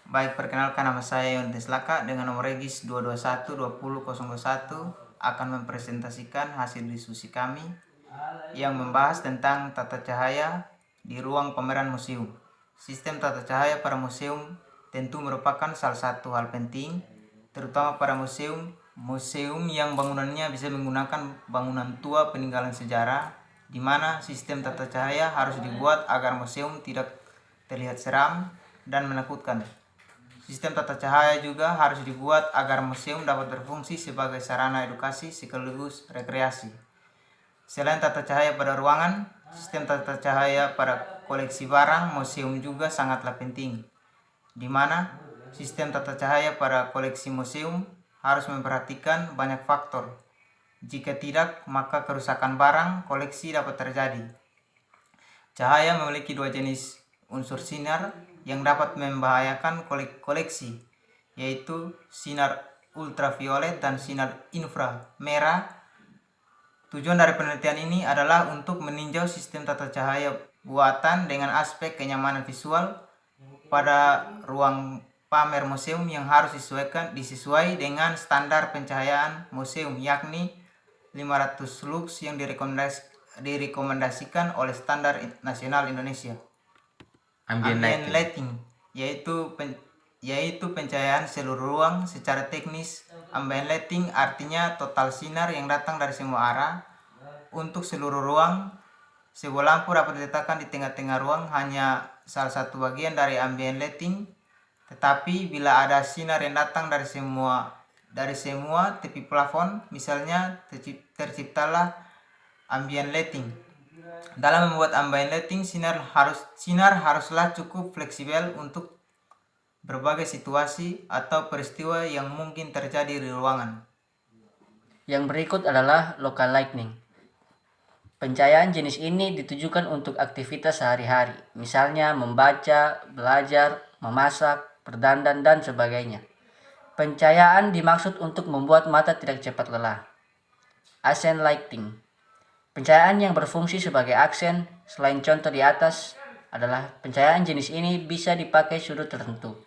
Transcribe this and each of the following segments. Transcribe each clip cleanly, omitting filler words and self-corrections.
Baik, perkenalkan nama saya Yontes Laka dengan nomor regis 221 akan mempresentasikan hasil diskusi kami yang membahas tentang tata cahaya di ruang pameran museum. Sistem tata cahaya pada museum tentu merupakan salah satu hal penting, terutama pada museum yang bangunannya bisa menggunakan bangunan tua peninggalan sejarah, di mana sistem tata cahaya harus dibuat agar museum tidak terlihat seram dan menakutkan. Sistem tata cahaya juga harus dibuat agar museum dapat berfungsi sebagai sarana edukasi sekaligus rekreasi. Selain tata cahaya pada ruangan, sistem tata cahaya pada koleksi barang museum juga sangatlah penting, di mana sistem tata cahaya pada koleksi museum harus memperhatikan banyak faktor. Jika tidak, maka kerusakan barang koleksi dapat terjadi. Cahaya memiliki dua jenis unsur sinar yang dapat membahayakan koleksi, yaitu sinar ultraviolet dan sinar inframerah. Tujuan dari penelitian ini adalah untuk meninjau sistem tata cahaya buatan dengan aspek kenyamanan visual pada ruang pamer museum yang harus disesuai dengan standar pencahayaan museum, yakni 500 lux yang direkomendasikan oleh Standar Nasional Indonesia. Ambient lighting yaitu pencahayaan seluruh ruang secara teknis. Ambient lighting artinya total sinar yang datang dari semua arah untuk seluruh ruang. Sebuah lampu dapat diletakkan di tengah-tengah ruang, hanya salah satu bagian dari ambient lighting. Tetapi bila ada sinar yang datang dari semua tepi plafon, misalnya, terciptalah ambient lighting. Dalam membuat ambient lighting, sinar haruslah cukup fleksibel untuk berbagai situasi atau peristiwa yang mungkin terjadi di ruangan. Yang berikut adalah local lighting. Pencahayaan jenis ini ditujukan untuk aktivitas sehari-hari, misalnya membaca, belajar, memasak, berdandan, dan sebagainya. Pencahayaan dimaksud untuk membuat mata tidak cepat lelah. Accent lighting. Pencahayaan yang berfungsi sebagai aksen, selain contoh di atas, adalah pencahayaan jenis ini bisa dipakai sudut tertentu.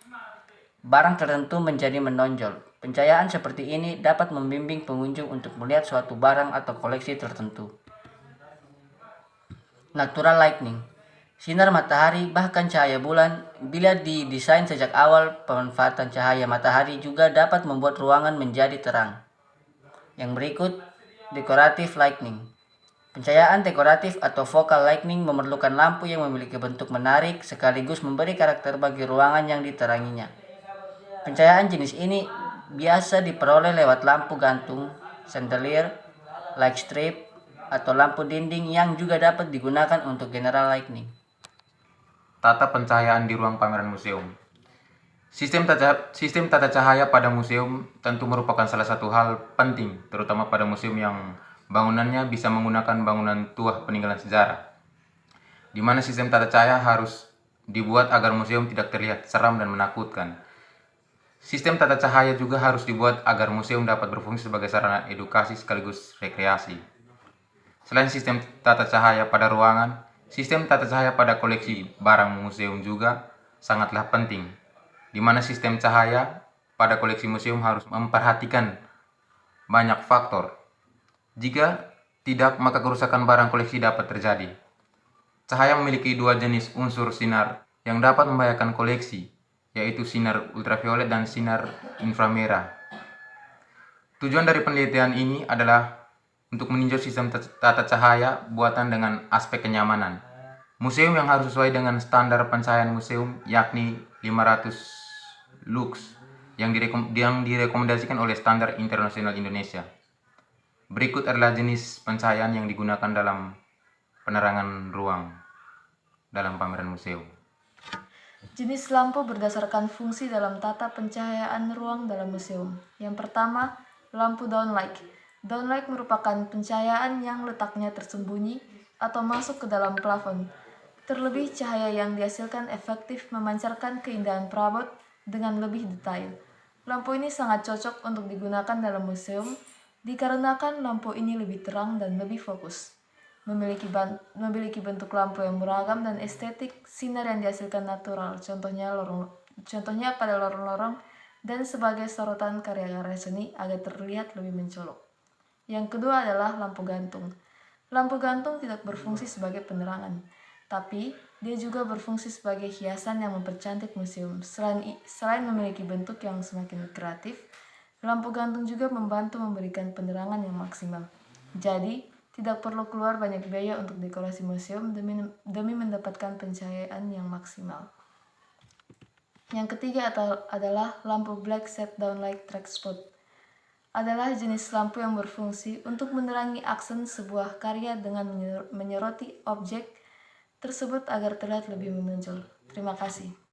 Barang tertentu menjadi menonjol. Pencahayaan seperti ini dapat membimbing pengunjung untuk melihat suatu barang atau koleksi tertentu. Natural lighting. Sinar matahari bahkan cahaya bulan, bila didesain sejak awal, pemanfaatan cahaya matahari juga dapat membuat ruangan menjadi terang. Yang berikut, decorative lighting. Pencahayaan dekoratif atau focal lighting memerlukan lampu yang memiliki bentuk menarik sekaligus memberi karakter bagi ruangan yang diteranginya. Pencahayaan jenis ini biasa diperoleh lewat lampu gantung, chandelier, light strip, atau lampu dinding yang juga dapat digunakan untuk general lighting. Tata pencahayaan di ruang pameran museum. Sistem tata cahaya pada museum tentu merupakan salah satu hal penting, terutama pada museum yang bangunannya bisa menggunakan bangunan tua peninggalan sejarah, di mana sistem tata cahaya harus dibuat agar museum tidak terlihat seram dan menakutkan. Sistem tata cahaya juga harus dibuat agar museum dapat berfungsi sebagai sarana edukasi sekaligus rekreasi. Selain sistem tata cahaya pada ruangan, sistem tata cahaya pada koleksi barang museum juga sangatlah penting, di mana sistem cahaya pada koleksi museum harus memperhatikan banyak faktor. Jika tidak, maka kerusakan barang koleksi dapat terjadi. Cahaya memiliki dua jenis unsur sinar yang dapat membahayakan koleksi, yaitu sinar ultraviolet dan sinar inframerah. Tujuan dari penelitian ini adalah untuk meninjau sistem tata cahaya buatan dengan aspek kenyamanan. Museum yang harus sesuai dengan standar pencahayaan museum, yakni 500 lux, yang direkomendasikan oleh Standar Internasional Indonesia. Berikut adalah jenis pencahayaan yang digunakan dalam penerangan ruang dalam pameran museum. Jenis lampu berdasarkan fungsi dalam tata pencahayaan ruang dalam museum. Yang pertama, lampu downlight. Downlight merupakan pencahayaan yang letaknya tersembunyi atau masuk ke dalam plafon. Terlebih, cahaya yang dihasilkan efektif memancarkan keindahan perabot dengan lebih detail. Lampu ini sangat cocok untuk digunakan dalam museum, dikarenakan lampu ini lebih terang dan lebih fokus. Memiliki bentuk lampu yang beragam dan estetik, sinar yang dihasilkan natural, contohnya contohnya pada lorong-lorong dan sebagai sorotan karya-karya seni agar terlihat lebih mencolok. Yang kedua adalah lampu gantung. Lampu gantung tidak berfungsi sebagai penerangan, tapi dia juga berfungsi sebagai hiasan yang mempercantik museum. Selain memiliki bentuk yang semakin kreatif, lampu gantung juga membantu memberikan penerangan yang maksimal. Jadi, tidak perlu keluar banyak biaya untuk dekorasi museum demi mendapatkan pencahayaan yang maksimal. Yang ketiga adalah lampu black set downlight track spot. Adalah jenis lampu yang berfungsi untuk menerangi aksen sebuah karya dengan menyoroti objek tersebut agar terlihat lebih menonjol. Terima kasih.